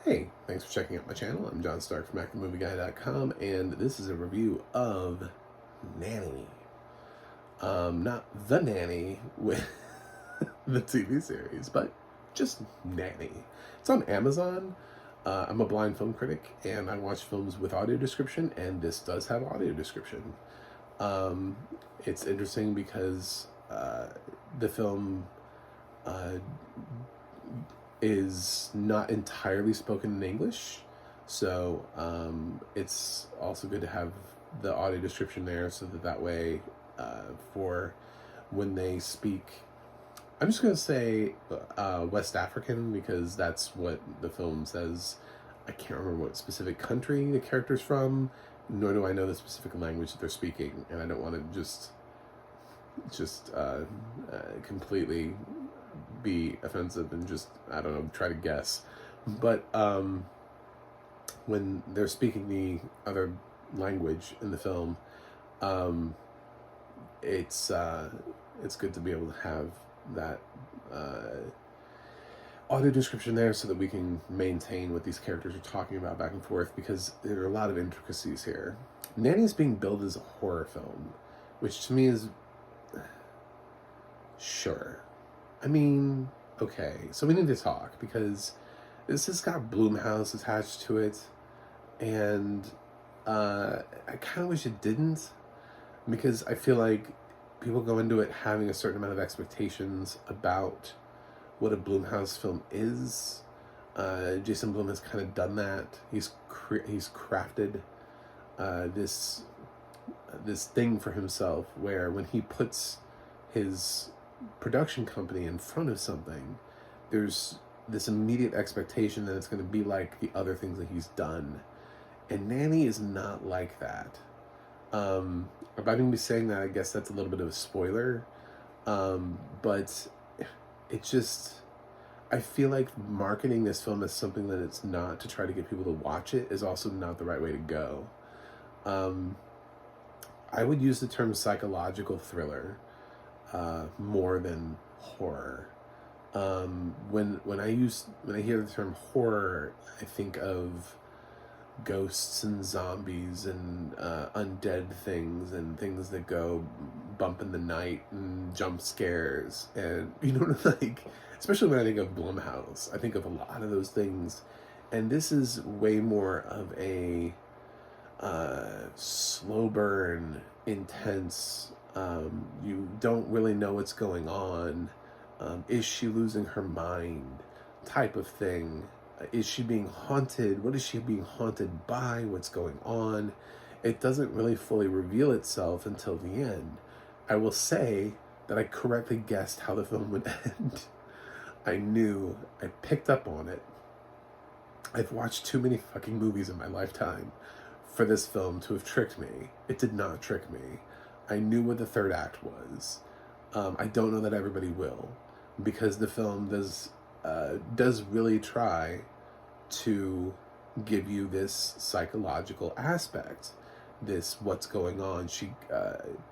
Hey, thanks for checking out my channel. I'm John Stark from ActionMovieGuy.com, and this is a review of Nanny. Not The Nanny with the TV series, but just Nanny. It's on Amazon. I'm a blind film critic, and I watch films with audio description, and this does have audio description. Um, it's interesting because the film uh, is not entirely spoken in English. So it's also good to have the audio description there so that way for when they speak, I'm just going to say West African because that's what the film says. I can't remember what specific country the character's from, nor do I know the specific language that they're speaking, and I don't want to just completely be offensive and just, I don't know, try to guess. But when they're speaking the other language in the film, um, it's good to be able to have that audio description there so that we can maintain what these characters are talking about back and forth, because there are a lot of intricacies here. Nanny is being billed as a horror film, which to me is sure. I mean, okay, so we need to talk because this has got Bloomhouse attached to it, and I kind of wish it didn't, because I feel like people go into it having a certain amount of expectations about what a Bloomhouse film is. Jason Blum has kind of done that. He's crafted this thing for himself where when he puts his production company in front of something, there's this immediate expectation that it's going to be like the other things that he's done. And Nanny is not like that. If I'm going to be saying that, I guess that's a little bit of a spoiler. But it just, I feel like marketing this film as something that it's not to try to get people to watch it is also not the right way to go. I would use the term psychological thriller more than horror. When I hear the term horror, I think of ghosts and zombies and undead things and things that go bump in the night and jump scares, and like, especially when I think of Blumhouse, I think of a lot of those things, and this is way more of a slow burn, intense. You don't really know what's going on. Is she losing her mind? Type of thing. Is she being haunted? What is she being haunted by? What's going on? It doesn't really fully reveal itself until the end. I will say that I correctly guessed how the film would end. I picked up on it. I've watched too many fucking movies in my lifetime for this film to have tricked me. It did not trick me. I knew what the third act was. I don't know that everybody will, because the film does really try to give you this psychological aspect, this what's going on. She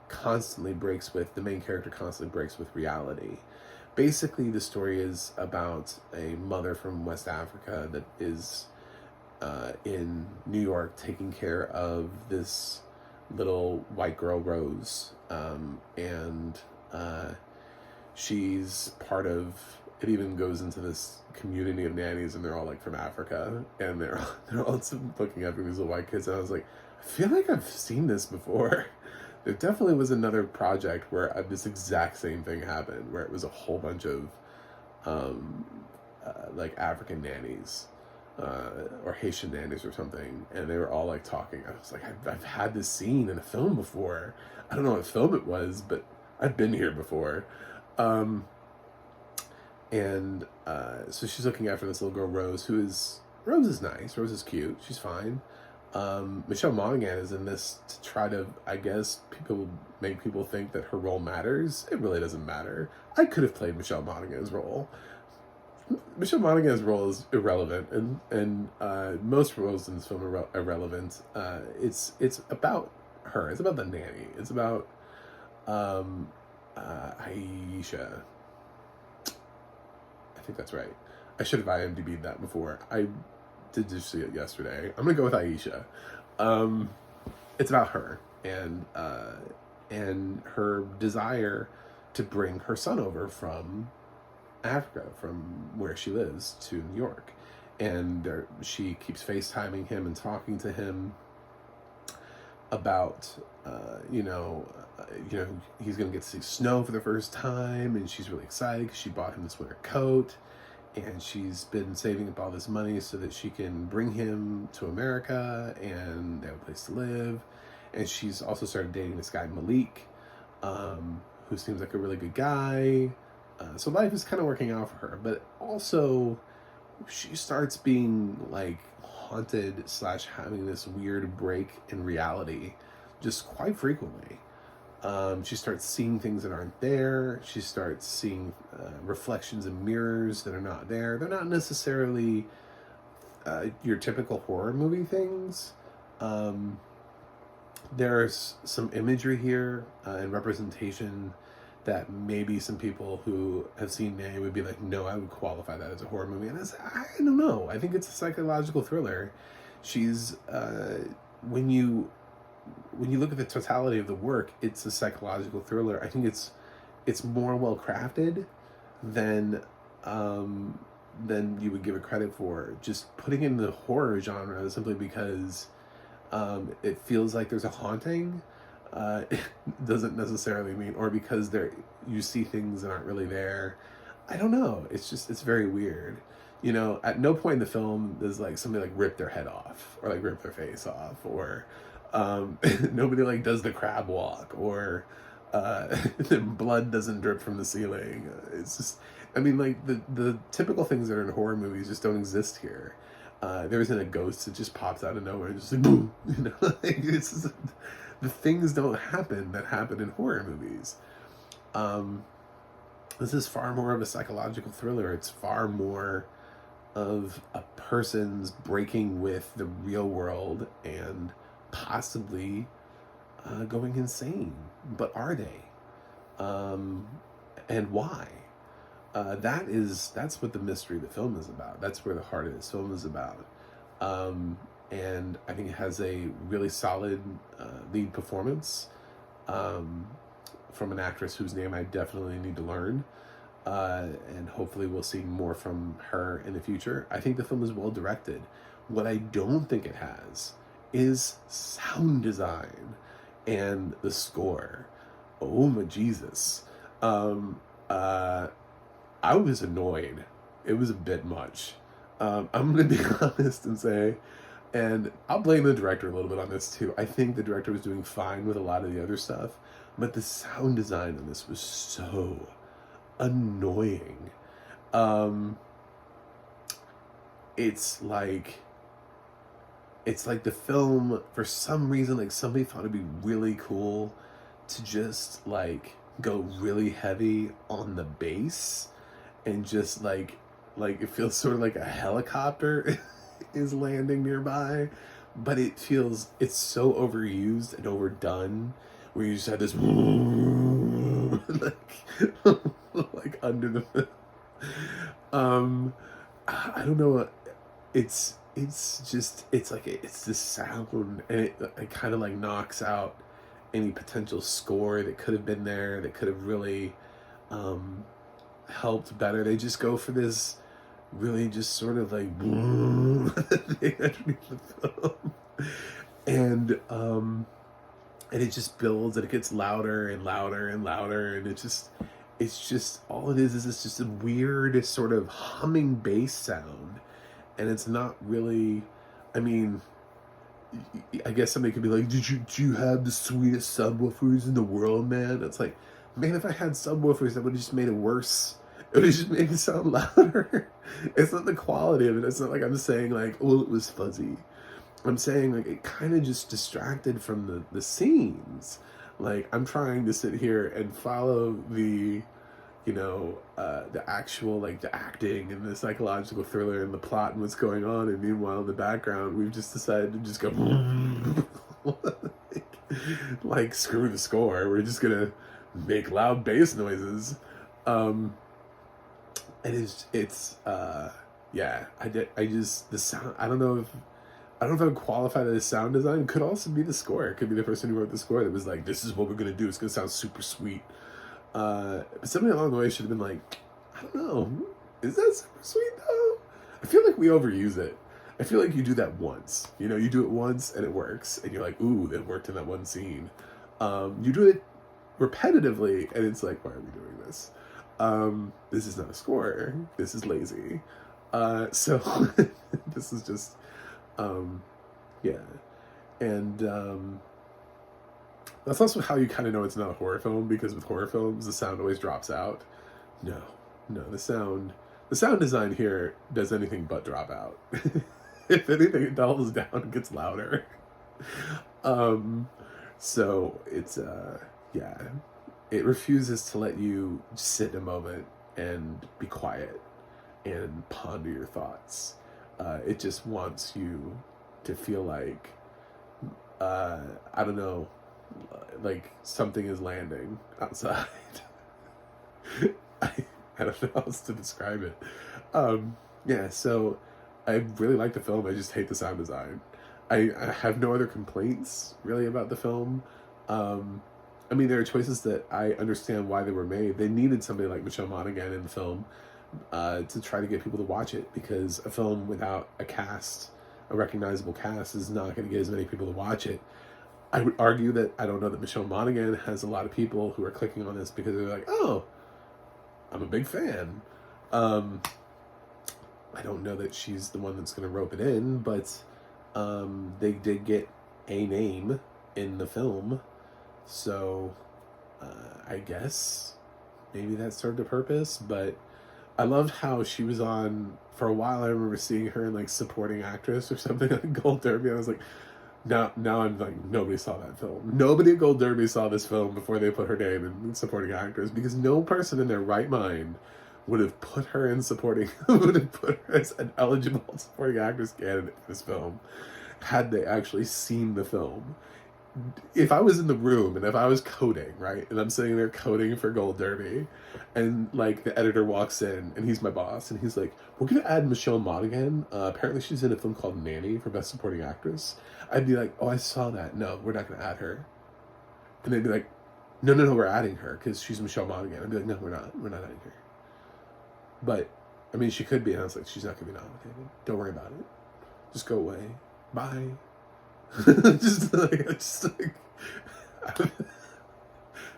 constantly breaks with, the main character constantly breaks with reality. Basically, the story is about a mother from West Africa that is in New York taking care of this little white girl, Rose, and she's part of, it even goes into this community of nannies, and they're all like from Africa, and they're all looking after these little white kids, and I was like, I feel like I've seen this before. There definitely was another project where this exact same thing happened, where it was a whole bunch of like African nannies or Haitian nannies or something, and they were all like talking. I was like, I've had this scene in a film before. I don't know what film it was, but I've been here before. So she's looking after this little girl, Rose is nice. Rose is cute. She's fine. Michelle Monaghan is in this to try to, I guess, make people think that her role matters. It really doesn't matter. I could have played Michelle Monaghan's role. Michelle Monaghan's role is irrelevant, and most roles in this film are irrelevant. It's about her. It's about the nanny. It's about Aisha. I think that's right. I should have IMDb'd that before. I did just see it yesterday. I'm gonna go with Aisha. Um, it's about her and her desire to bring her son over from Africa, from where she lives, to New York, and she keeps FaceTiming him and talking to him about he's gonna get to see snow for the first time, and she's really excited because she bought him this winter coat, and she's been saving up all this money so that she can bring him to America and they have a place to live. And she's also started dating this guy Malik, who seems like a really good guy. So life is kind of working out for her, but also she starts being like haunted / having this weird break in reality just quite frequently. She starts seeing things that aren't there. She starts seeing reflections in mirrors that are not there. They're not necessarily your typical horror movie things. There's some imagery here and representation that maybe some people who have seen Nanny would be like, no, I would qualify that as a horror movie. And I don't know. I think it's a psychological thriller. She's when you look at the totality of the work, it's a psychological thriller. I think it's more well crafted than you would give it credit for. Just putting it in the horror genre simply because it feels like there's a haunting. It doesn't necessarily mean, or because you see things that aren't really there. I don't know. It's very weird. At no point in the film does like somebody like rip their head off or like rip their face off, or nobody like does the crab walk, or the blood doesn't drip from the ceiling. It's just, I mean, like the typical things that are in horror movies just don't exist here. There isn't a ghost that just pops out of nowhere and just like boom, like, it's just, the things don't happen that happen in horror movies. This is far more of a psychological thriller. It's far more of a person's breaking with the real world and possibly going insane. But are they? And why? That's what the mystery of the film is about. That's where the heart of this film is about. And I think it has a really solid lead performance from an actress whose name I definitely need to learn. And hopefully we'll see more from her in the future. I think the film is well directed. What I don't think it has is sound design and the score. Oh my Jesus. I was annoyed. It was a bit much. I'm going to be honest and say, and I'll blame the director a little bit on this too. I think the director was doing fine with a lot of the other stuff, but the sound design on this was so annoying. It's like the film, for some reason, like somebody thought it'd be really cool to just like go really heavy on the bass and just like it feels sort of like a helicopter is landing nearby, but it's so overused and overdone where you just have this like under the I don't know, it's this sound, and it kind of like knocks out any potential score that could have been there, that could have really helped better. They just go for this really just sort of like thing underneath the film, and it just builds, and it gets louder and louder and louder, and it's just all it is it's just a weird sort of humming bass sound, and it's not really, I mean, I guess somebody could be like, do you have the sweetest subwoofers in the world, man? It's like, man, if I had subwoofers, that would have just made it worse. It would have just made it sound louder. It's not the quality of it. It's not like I'm saying like, oh, it was fuzzy. I'm saying like it kind of just distracted from the scenes. Like, I'm trying to sit here and follow the actual, like, the acting and the psychological thriller and the plot and what's going on, and meanwhile in the background we've just decided to just go like screw the score, we're just gonna make loud bass noises. And yeah, I did. I just the sound. I don't know if I would qualify that as sound design. It could also be the score. It could be the person who wrote the score that was like, "This is what we're gonna do. It's gonna sound super sweet." But somebody along the way should have been like, "I don't know, is that super sweet though?" I feel like we overuse it. I feel like you do that once. You know, you do it once and it works, and you're like, "Ooh, that worked in that one scene." You do it repetitively, and it's like, "Why are we doing this?" This is not a score. This is lazy. So this is just, um, yeah, and that's also how you kind of know it's not a horror film, because with horror films, the sound always drops out. No, no, the sound design here does anything but drop out. If anything, it doubles down and gets louder. Um, so it's yeah, it refuses to let you sit in a moment and be quiet and ponder your thoughts. It just wants you to feel like, I don't know, like something is landing outside. I, I don't know how else to describe it. Yeah, so I really like the film. I just hate the sound design. I have no other complaints really about the film. I mean, there are choices that I understand why they were made. They needed somebody like Michelle Monaghan in the film to try to get people to watch it, because a film without a cast, a recognizable cast, is not going to get as many people to watch it. I would argue that I don't know that Michelle Monaghan has a lot of people who are clicking on this because they're like, "Oh, I'm a big fan." Um, I don't know that she's the one that's going to rope it in, but they did get a name in the film, so I guess maybe that served a purpose. But I loved how she was on for a while. I remember seeing her in like supporting actress or something like Gold Derby. I was like, now I'm like, nobody saw that film. Nobody at Gold Derby saw this film before they put her name in supporting actress, because no person in their right mind would have put her in supporting, would have put her as an eligible supporting actress candidate for this film had they actually seen the film. If I was in the room and if I was coding, right, and I'm sitting there coding for Gold Derby, and like the editor walks in and he's my boss and he's like, "We're gonna add Michelle Monaghan. Apparently she's in a film called Nanny for Best Supporting Actress." I'd be like, "Oh, I saw that. No, we're not gonna add her." And they'd be like, "No, no, no, we're adding her because she's Michelle Monaghan." I'd be like, "No, we're not. We're not adding her." But I mean, she could be, and I was like, "She's not gonna be nominated. Don't worry about it. Just go away. Bye." just like,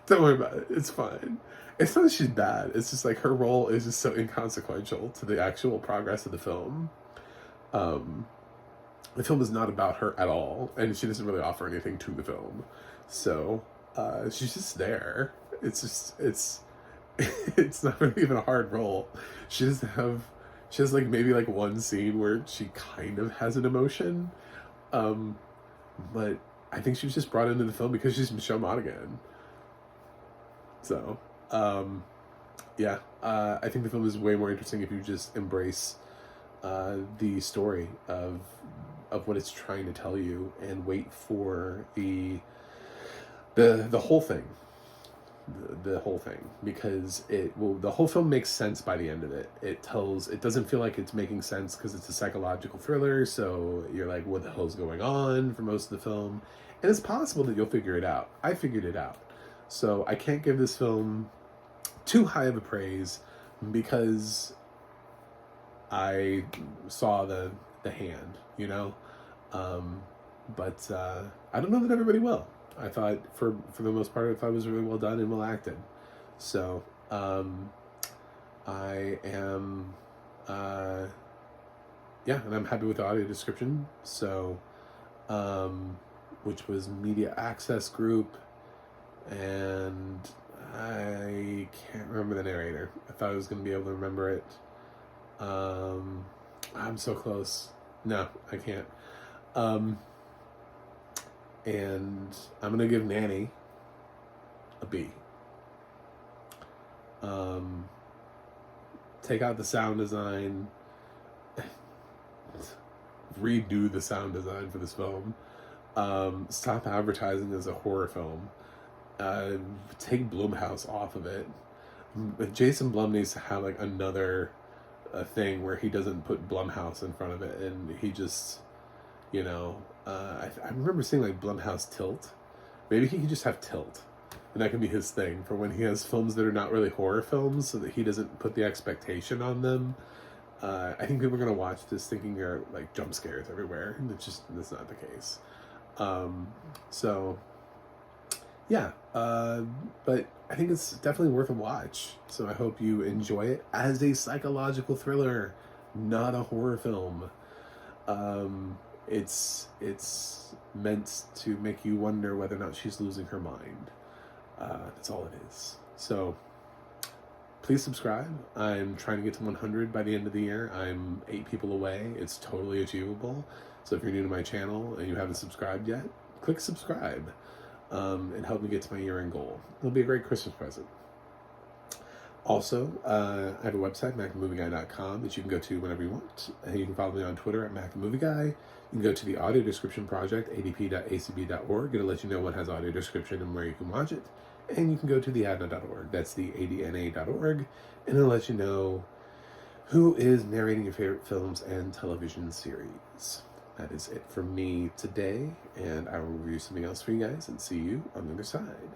don't worry about it. It's fine. It's not that she's bad. It's just like her role is just so inconsequential to the actual progress of the film. Um, the film is not about her at all, and she doesn't really offer anything to the film. So she's just there. It's it's not really even a hard role. She doesn't have. She has like maybe like one scene where she kind of has an emotion. But I think she was just brought into the film because she's Michelle Monaghan. So, yeah, I think the film is way more interesting if you just embrace the story of what it's trying to tell you and wait for the whole thing. The whole thing, because the whole film makes sense by the end of it. It doesn't feel like it's making sense because it's a psychological thriller, so you're like, what the hell's going on for most of the film? And it's possible that you'll figure it out. I figured it out. So I can't give this film too high of a praise because I saw the hand, you know? But I don't know that everybody will. I thought for the most part, I thought it was really well done and well acted. So I am, yeah, and I'm happy with the audio description. So, which was Media Access Group, and I can't remember the narrator. I thought I was going to be able to remember it. I'm so close. No, I can't. And I'm going to give Nanny a B. Take out the sound design. Redo the sound design for this film. Stop advertising as a horror film. Take Blumhouse off of it. Jason Blum needs to have like another a thing where he doesn't put Blumhouse in front of it, and he just, you know, I remember seeing like Blumhouse Tilt. Maybe he could just have Tilt, and that can be his thing for when he has films that are not really horror films, so that he doesn't put the expectation on them. I think people are gonna watch this thinking there are like jump scares everywhere, and that's not the case. So yeah, but I think it's definitely worth a watch. So I hope you enjoy it as a psychological thriller, not a horror film. It's meant to make you wonder whether or not she's losing her mind. That's all it is. So please subscribe. I'm trying to get to 100 by the end of the year. I'm 8 people away. It's totally achievable. So if you're new to my channel and you haven't subscribed yet, click subscribe and help me get to my year-end goal. It'll be a great Christmas present. Also, I have a website, macthemovieguy.com, that you can go to whenever you want. And you can follow me on Twitter at macthemovieguy. You can go to the audio description project, adp.acb.org. It'll let you know what has audio description and where you can watch it. And you can go to the adna.org. That's the adna.org. And it'll let you know who is narrating your favorite films and television series. That is it from me today. And I will review something else for you guys and see you on the other side.